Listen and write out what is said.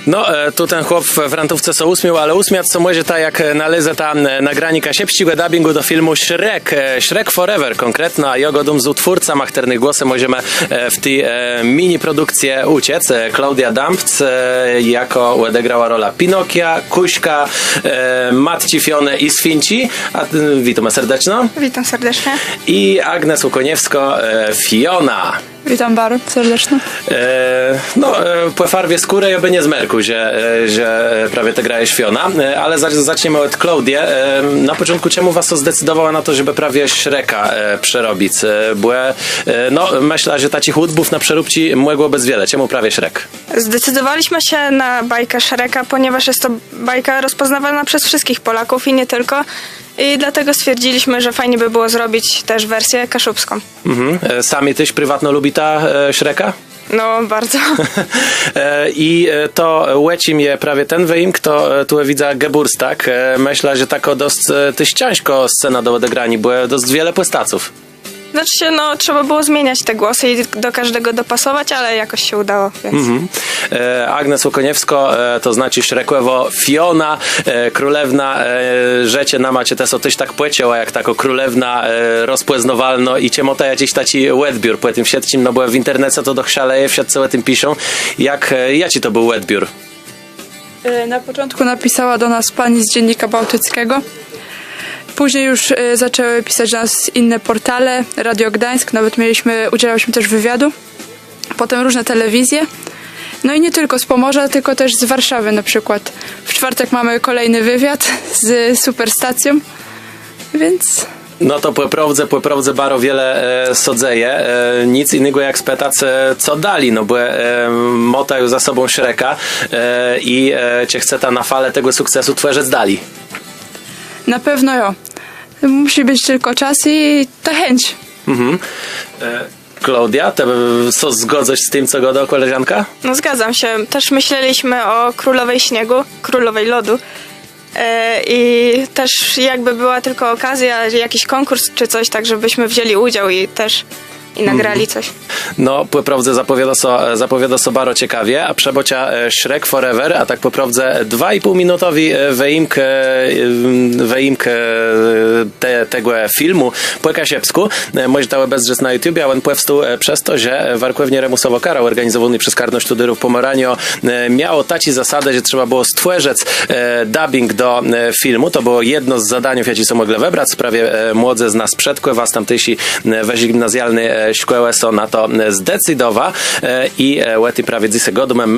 No, tu ten chłop w rantówce co usmiał, ale usmiać co może tak jak należy tam nagrani kasiepścigłe dubbingu do filmu Shrek. Shrek Forever konkretno, a jogodum z utwórca machternych głosem możemy w tej mini produkcję uciec. Klaudia Dampc jako odegrała rola Pinokia, Kuśka, Matci Fione i Sfinci. Witam serdecznie. Witam serdecznie. I Agnes Łukoniewsko, Fiona. Witam bardzo serdecznie. Po farwie skóry ja by nie zmerku, że prawie te grałeś Fiona, ale zaczniemy od Klaudii. Na początku czemu was to zdecydowała na to, żeby prawie Shreka przerobić? Bo myślę, że takich łudbów na przeróbci mogło bez wiele. Czemu prawie Shrek? Zdecydowaliśmy się na bajkę Shreka, ponieważ jest to bajka rozpoznawana przez wszystkich Polaków i nie tylko. I dlatego stwierdziliśmy, że fajnie by było zrobić też wersję kaszubską. Sami tyś prywatno lubi ta Shreka? No, bardzo. I to łeci mnie prawie ten wyimk, to tu widzę Geburstak. Myślę, że tako dość tyś ciężko scena do odegrania, bo dość wiele płestaców. Znaczy się, trzeba było zmieniać te głosy i do każdego dopasować, ale jakoś się udało, więc... Agnes Łukoniewsko, to znaczy Shreklewo Fiona, królewna, rzecie na macie też o tyś tak płeciała, jak tako królewna rozpłeznowalno i ciemota jakiś taci łedbiór po tym siedcim, no bo w internecie to dochszaleje, w siatce o tym piszą. Jak ci to był łedbiór? Na początku napisała do nas pani z Dziennika Bałtyckiego. Później już zaczęły pisać do nas inne portale, Radio Gdańsk, nawet udzielałyśmy też wywiadu. Potem różne telewizje. No i nie tylko z Pomorza, tylko też z Warszawy na przykład. W czwartek mamy kolejny wywiad z Superstacją, więc... No to płeprawdze bardzo wiele sodzeje. Nic innego jak spytać, co dali, no bo motają za sobą Shreka i cię chce ta na falę tego sukcesu tworzec dali. Na pewno jo. Musi być tylko czas i ta chęć. Klaudia, co zgodzasz z tym, co goda koleżanka? No zgadzam się. Też myśleliśmy o Królowej Śniegu, Królowej Lodu. I też jakby była tylko okazja, jakiś konkurs czy coś, tak żebyśmy wzięli udział i nagrali coś. No, poprawdze zapowiada so bardzo ciekawie, a przebocia Shrek Forever, a tak poprawdze 2,5 minutowi wyimk tego filmu po kasiepsku. Może to bezrzec na YouTube, a on powstał przez to, że Warkłewnie Remusowo Karał organizowany przez Karność Tudyrów Pomeranio miało taci zasadę, że trzeba było stworzyć dubbing do filmu. To było jedno z zadaniów, jakie są mogli wybrać. Sprawie młodze z nas przedkłe was tamtysi weź gimnazjalny szkołę są na to zdecydowa i łety prawie 10 godumem